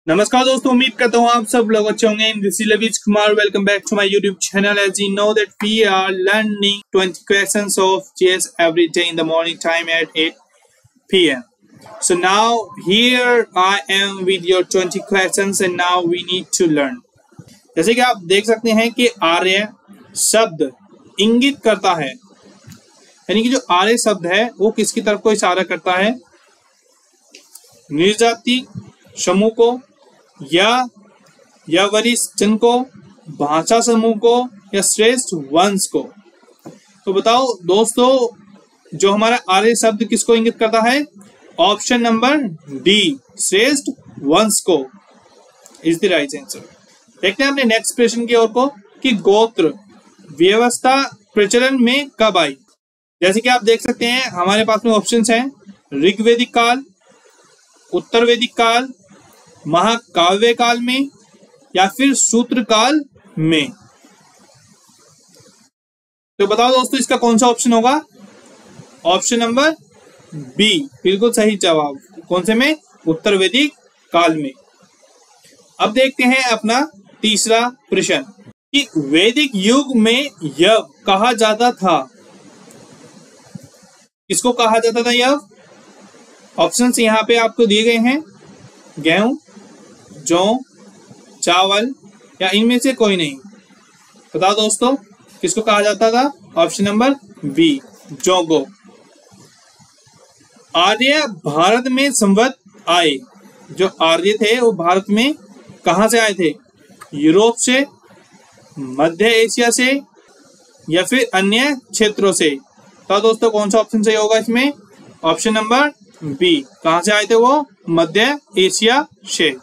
नमस्कार दोस्तों, उम्मीद करता हूँ आप सब लोग अच्छे होंगे। This is Lavish Kumar, welcome back to my YouTube channel. As you know that we are learning 20 questions of GS every day in the morning time at 8 p.m. So now here I am with your 20 questions and now we need to learn. जैसे कि आप देख सकते हैं कि आर्य शब्द इंगित करता है, यानी कि जो आर्य शब्द है वो किसकी तरफ को इशारा करता है? निर्जाति समूह को या वरिष्ठ जन को, भाषा समूह को या श्रेष्ठ वंश को। तो बताओ दोस्तों, जो हमारा आर्य शब्द किसको इंगित करता है? ऑप्शन नंबर डी, श्रेष्ठ वंश को इज द राइट आंसर। देखते हैं अपने नेक्स्ट प्रश्न की ओर को कि गोत्र व्यवस्था प्रचलन में कब आई? जैसे कि आप देख सकते हैं हमारे पास में ऑप्शंस हैं ऋग्वेदिक काल, उत्तर वैदिक काल, महाकाव्य काल में या फिर सूत्र काल में। तो बताओ दोस्तों इसका कौन सा ऑप्शन होगा? ऑप्शन नंबर बी बिल्कुल सही जवाब। कौन से में? उत्तर वैदिक काल में। अब देखते हैं अपना तीसरा प्रश्न कि वैदिक युग में यव कहा जाता था। किसको कहा जाता था यव? ऑप्शंस यहाँ पे आपको दिए गए हैं, गेहूं, जौ, चावल या इनमें से कोई नहीं। बताओ दोस्तों किसको कहा जाता था? ऑप्शन नंबर बी, जौ को। आर्य भारत में संवत आए। जो आर्य थे वो भारत में कहां से आए थे? यूरोप से, मध्य एशिया से या फिर अन्य क्षेत्रों से। तो दोस्तों कौन सा ऑप्शन सही होगा इसमें? Option number B. कहां से आए थे वो? मध्य एशिया से।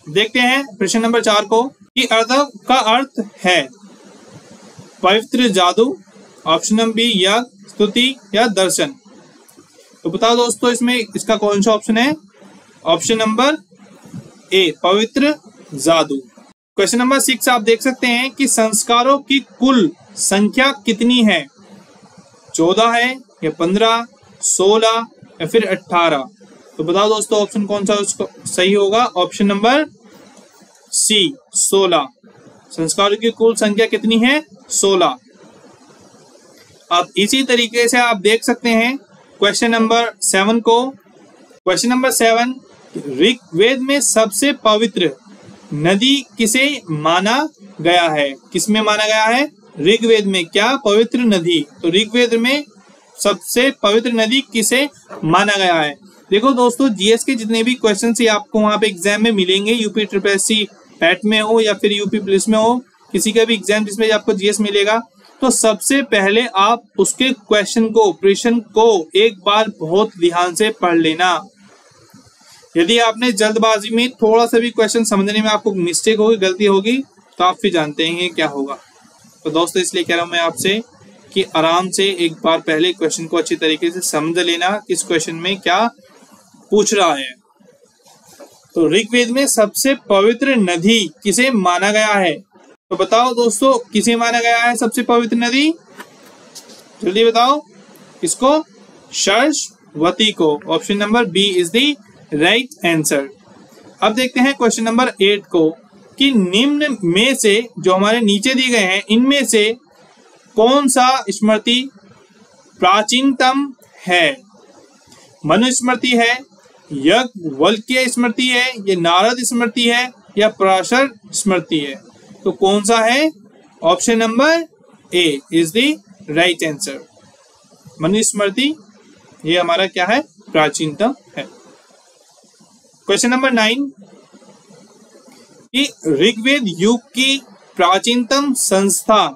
देखते हैं प्रश्न नंबर 4 को कि अर्धव का अर्थ है पवित्र जादू, ऑप्शन नंबर बी यज्ञ, स्तुति या दर्शन। तो बताओ दोस्तों इसमें इसका कौन सा ऑप्शन है? ऑप्शन नंबर ए, पवित्र जादू। क्वेश्चन नंबर 6 आप देख सकते हैं कि संस्कारों की कुल संख्या कितनी है? 14 है या 15, 16 या फिर 18? तो बताओ दोस्तों ऑप्शन कौन सा उसको सही होगा? Option number C, 16। संस्कारों की कुल संख्या कितनी है? 16। अब इसी तरीके से आप देख सकते हैं क्वेश्चन नंबर 7 को। क्वेश्चन नंबर 7, ऋग्वेद में सबसे पवित्र नदी किसे माना गया है? किसमें माना गया है? ऋग्वेद में क्या पवित्र नदी? तो ऋग्वेद में सबसे पवित्र नदी किसे माना गया है? देखो दोस्तों, जीएस के जितने भी क्वेश्चन ही आपको वहां पे एग्जाम में मिलेंगे, यूपी ट्रिपल पैट में हो या फिर यूपी पुलिस में हो, किसी का भी एग्जाम जिसमें आपको जीएस मिलेगा, तो सबसे पहले आप उसके क्वेश्चन को, प्रश्न को एक बार बहुत ध्यान से पढ़ लेना। यदि आपने जल्दबाजी में थोड़ा सा भी क्वेश्चन समझने में आपको मिस्टेक होगी, गलती होगी, तो आप फिर जानते हैं क्या होगा। तो दोस्तों इसलिए कह रहा हूं मैं आपसे कि आराम से एक बार पहले क्वेश्चन को अच्छी तरीके से समझ लेना, इस क्वेश्चन में क्या पूछ रहा है। तो ऋग्वेद में सबसे पवित्र नदी किसे माना गया है? तो बताओ दोस्तों किसे माना गया है सबसे पवित्र नदी? जल्दी बताओ। किसको? सरस्वती को। Option number B is the right answer. अब देखते हैं क्वेश्चन नंबर 8 को कि निम्न में से, जो हमारे नीचे दिए गए हैं, इनमें से कौन सा स्मृति प्राचीनतम है? मनुस्मृति है, याज्ञवल्क्य स्मृति है, ये नारद स्मृति है या पराशर स्मृति है? तो कौन सा है? Option number A is the right answer. Manusmriti ये हमारा क्या है? प्राचीनतम है। क्वेश्चन नंबर 9 कि ऋग्वेद युग की प्राचीनतम संस्था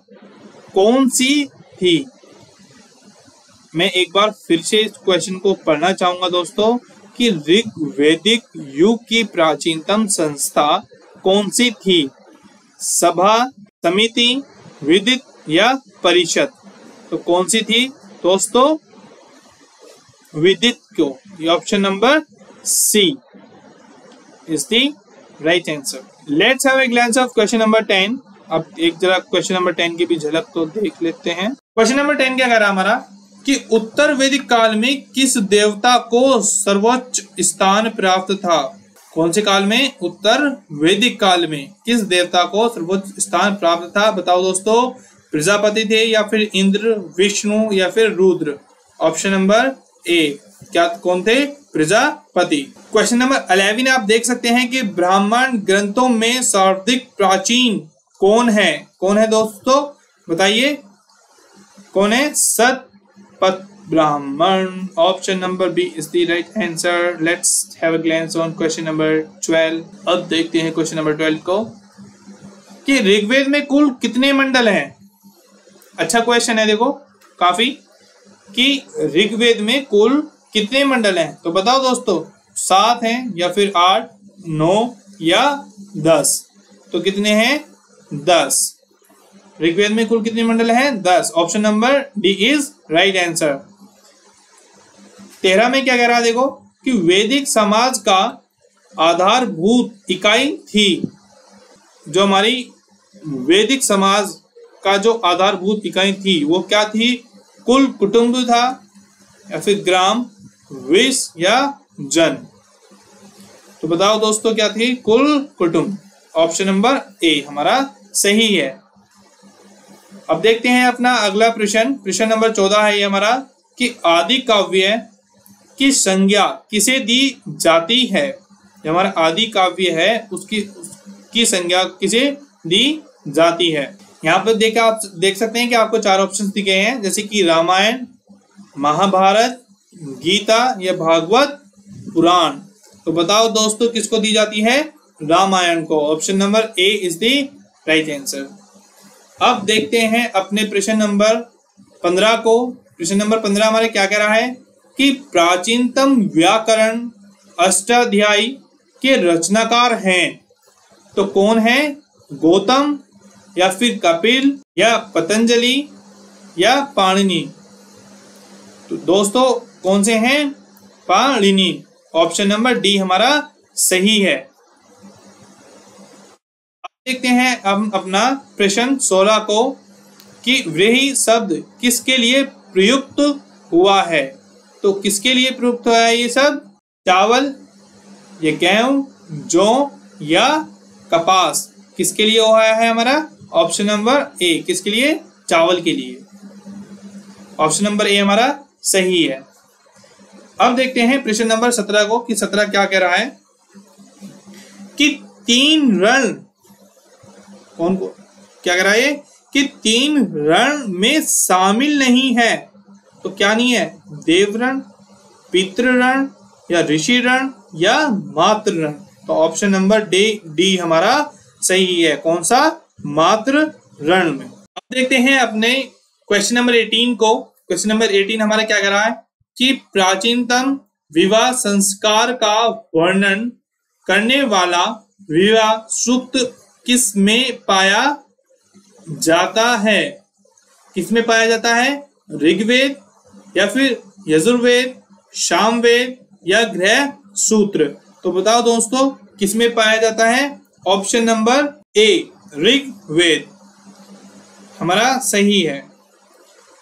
कौन सी थी? मैं एक बार फिर से इस क्वेश्चन को पढ़ना चाहूंगा दोस्तों कि ऋग्वेदिक युग की प्राचीनतम संस्था कौन सी थी? सभा, समिति, विदित या परिषद? तो कौन सी थी दोस्तों? विदित को। ये option number C is the right answer. Let's have a glance of question number 10। अब एक जरा क्वेश्चन नंबर 10 की भी झलक तो देख लेते हैं। क्वेश्चन नंबर 10 क्या कह रहा है हमारा कि उत्तर वैदिक काल में किस देवता को सर्वोच्च स्थान प्राप्त था? कौन से काल में? उत्तर वैदिक काल में। किस देवता को सर्वोच्च स्थान प्राप्त था? बताओ दोस्तों। प्रजापति थे या फिर इंद्र, विष्णु या फिर रुद्र? Option number A. क्या कौन थे? प्रजापति। क्वेश्चन नंबर 11 आप देख सकते हैं कि ब्राह्मण ग्रंथों में सर्वाधिक प्राचीन कौन है? कौन है दोस्तों? बताइए कौन है? Satapatha Brahmana. Option number B is the right answer. Let's have a glance on question number 12। अब देखते हैं क्वेश्चन नंबर 12 को कि ऋग्वेद में कुल कितने मंडल हैं? अच्छा क्वेश्चन है देखो काफी, कि ऋग्वेद में कुल कितने मंडल हैं? तो बताओ दोस्तों, 7 हैं या फिर 8, 9 या 10? तो कितने हैं? 10। ऋग्वेद में कुल कितने मंडल हैं? 10। Option number D is right answer. 13 में क्या कह रहा है देखो कि वैदिक समाज का आधारभूत इकाई थी। जो हमारी वैदिक समाज का जो आधारभूत इकाई थी वो क्या थी? कुल, कुटुंब था या फिर ग्राम, विष या जन? तो बताओ दोस्तों क्या थी? कुल, कुटुंब। ऑप्शन नंबर ए हमारा सही है। अब देखते हैं अपना अगला प्रश्न। प्रश्न नंबर 14 है ये हमारा कि आदि काव्य की संज्ञा किसे दी जाती है? ये हमारा आदि काव्य है उसकी संज्ञा किसे दी जाती है? यहाँ पर आप देख सकते हैं कि आपको 4 ऑप्शन दिए हैं, जैसे कि रामायण, महाभारत, गीता या भागवत पुराण। तो बताओ दोस्तों किसको दी जाती है? रामायण को। Option number A is the right answer. अब देखते हैं अपने प्रश्न नंबर 15 को। प्रश्न नंबर 15 हमारे क्या कह रहा है कि प्राचीनतम व्याकरण अष्टाध्यायी के रचनाकार हैं। तो कौन है? गौतम या फिर कपिल या पतंजलि या पाणिनि? तो दोस्तों कौन से हैं? पाणिनि। ऑप्शन नंबर डी हमारा सही है। अब देखते हैं अब अपना प्रश्न 16 को कि व्रीहि शब्द किसके लिए प्रयुक्त हुआ है? तो किसके लिए प्रयुक्त हुआ है ये शब्द? चावल, ये गेहूं, जौ या कपास? किसके लिए हुआ है हमारा? Option number A. किसके लिए? चावल के लिए। ऑप्शन नंबर ए हमारा सही है। अब देखते हैं प्रश्न नंबर 17 को कि 17 क्या कह रहा है कि 3 रण, कौन को क्या कह रहा है कि 3 रण में शामिल नहीं है। तो क्या नहीं है? देवरण, पितृरण या ऋषि रण या मातृ रण? तो ऑप्शन नंबर डी हमारा सही है। कौन सा? मातृ रण में। अब देखते हैं अपने क्वेश्चन नंबर 18 को। क्वेश्चन नंबर 18 हमारा क्या कह रहा है कि प्राचीनतम विवाह संस्कार का वर्णन करने वाला विवाह सूक्त किस में पाया जाता है? किस में पाया जाता है? ऋग्वेद या फिर यजुर्वेद, सामवेद या गृह सूत्र? तो बताओ दोस्तों किस में पाया जाता है? ऑप्शन नंबर ए ऋग्वेद हमारा सही है।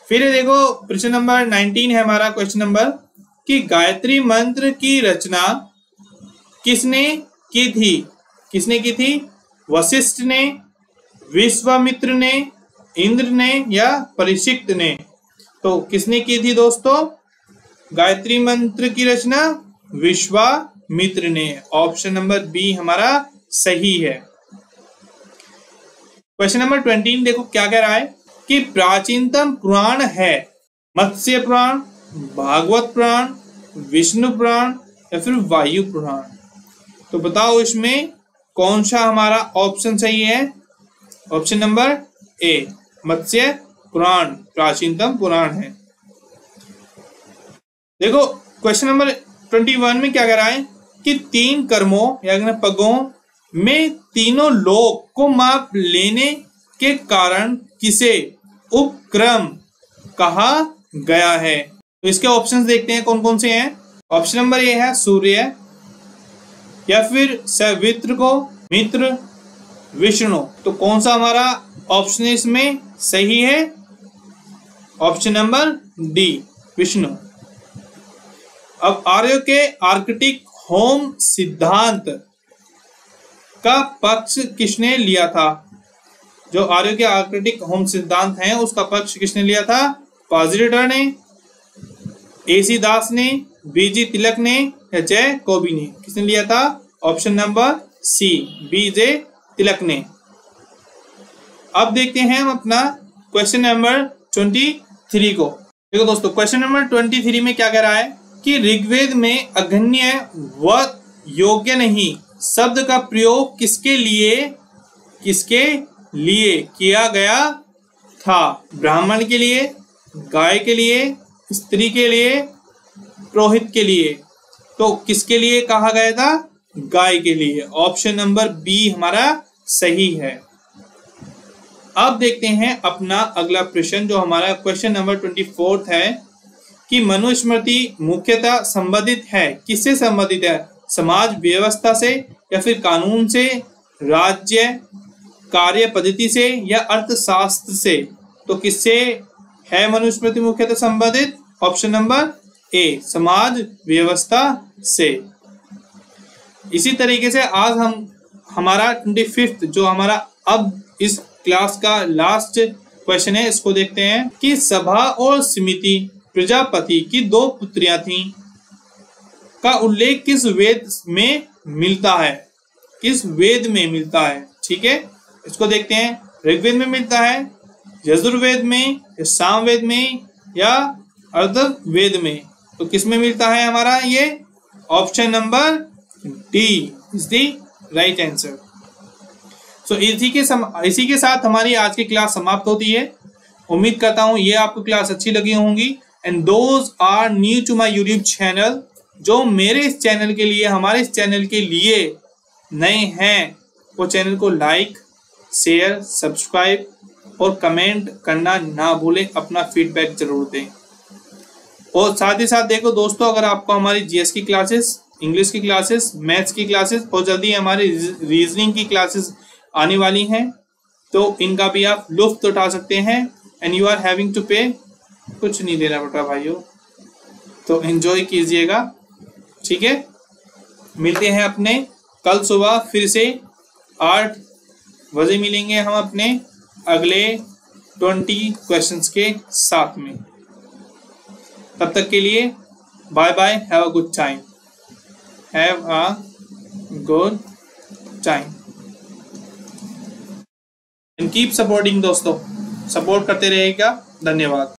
फिर देखो प्रश्न नंबर 19 है हमारा क्वेश्चन नंबर कि गायत्री मंत्र की रचना किसने की थी? किसने की थी? वशिष्ठ ने, विश्वामित्र ने, इंद्र ने या परीक्षित ने? तो किसने की थी दोस्तों गायत्री मंत्र की रचना? विश्वामित्र ने। ऑप्शन नंबर बी हमारा सही है। क्वेश्चन नंबर 20 देखो क्या कह रहा है कि प्राचीनतम पुराण है मत्स्य पुराण, भागवत पुराण, विष्णु पुराण या फिर वायु पुराण? तो बताओ इसमें कौन सा हमारा ऑप्शन सही है? ऑप्शन नंबर ए मत्स्य पुराण प्राचीनतम पुराण है। देखो क्वेश्चन नंबर 21 में क्या कह रहा है कि 3 कर्मों या पगों में तीनों लोक को माप लेने के कारण किसे उपक्रम कहा गया है? तो इसके ऑप्शंस देखते हैं कौन कौन से हैं। ऑप्शन नंबर ए है सूर्य या फिर सवित्र को, मित्र, विष्णु। तो कौन सा हमारा ऑप्शन इसमें सही है? Option number D Vishnu. अब आर्यों के आर्कटिक होम सिद्धांत का पक्ष किसने लिया था? जो आर्यों के आर्किटिक होम सिद्धांत हैं उसका पक्ष किसने लिया था? पॉजिटिव ने, AC दास ने, BG तिलक ने या जैकोबी ने? किसने लिया था? ऑप्शन नंबर C, BJ तिलक ने। अब देखते हैं हम अपना क्वेश्चन नंबर 23 को। देखो दोस्तों, क्वेश्चन नंबर 23 में क्या कह रहा है कि ऋग्वेद में अगण्य व योग्य नहीं शब्द का प्रयोग किसके लिए किया गया था? ब्राह्मण के लिए, गाय के लिए, स्त्री के लिए, पुरोहित के लिए? तो किसके लिए कहा गया था? गाय के लिए। ऑप्शन नंबर बी हमारा सही है। अब देखते हैं अपना अगला प्रश्न जो हमारा क्वेश्चन नंबर 24 है कि मनुस्मृति मुख्यतः संबंधित है, किससे संबंधित है? समाज व्यवस्था से या फिर कानून से, राज्य कार्य पद्धति से या अर्थशास्त्र से? तो किससे है मनुस्मृति मुख्यतः संबंधित? ऑप्शन नंबर ए, समाज व्यवस्था से। इसी तरीके से आज हम हमारा 25 जो हमारा अब इस क्लास का लास्ट क्वेश्चन है, इसको देखते हैं कि सभा और समिति प्रजापति की 2 पुत्रियां थीं का उल्लेख किस वेद में मिलता है? किस वेद में मिलता है? ठीक है, इसको देखते हैं। ऋग्वेद में मिलता है, यजुर्वेद में या सामवेद में या अथर्ववेद में? तो किस में मिलता है हमारा ये? Option number D is the right answer. So इसी के साथ हमारी आज की क्लास समाप्त होती है। उम्मीद करता हूँ ये आपको क्लास अच्छी लगी होंगी। And those are new to my YouTube channel, जो मेरे इस चैनल के लिए, हमारे इस चैनल के लिए नए हैं, वो चैनल को लाइक, शेयर, सब्सक्राइब और कमेंट करना ना भूलें। अपना फीडबैक जरूर दें। और साथ ही साथ देखो दोस्तों, अगर आपको हमारी GS की क्लासेस, इंग्लिश की क्लासेस, मैथ्स की क्लासेस और जल्दी हमारी रीजनिंग की क्लासेस आने वाली हैं, तो इनका भी आप लुत्फ उठा सकते हैं। And you are having to pay, कुछ नहीं देना पड़ता भाइयों, तो एंजॉय कीजिएगा। ठीक है, मिलते हैं अपने कल सुबह फिर से 8 बजे मिलेंगे हम अपने अगले 20 क्वेश्चंस के साथ में। तब तक के लिए bye bye, have a good time, have a good time and keep supporting. दोस्तों सपोर्ट करते रहेगा। धन्यवाद।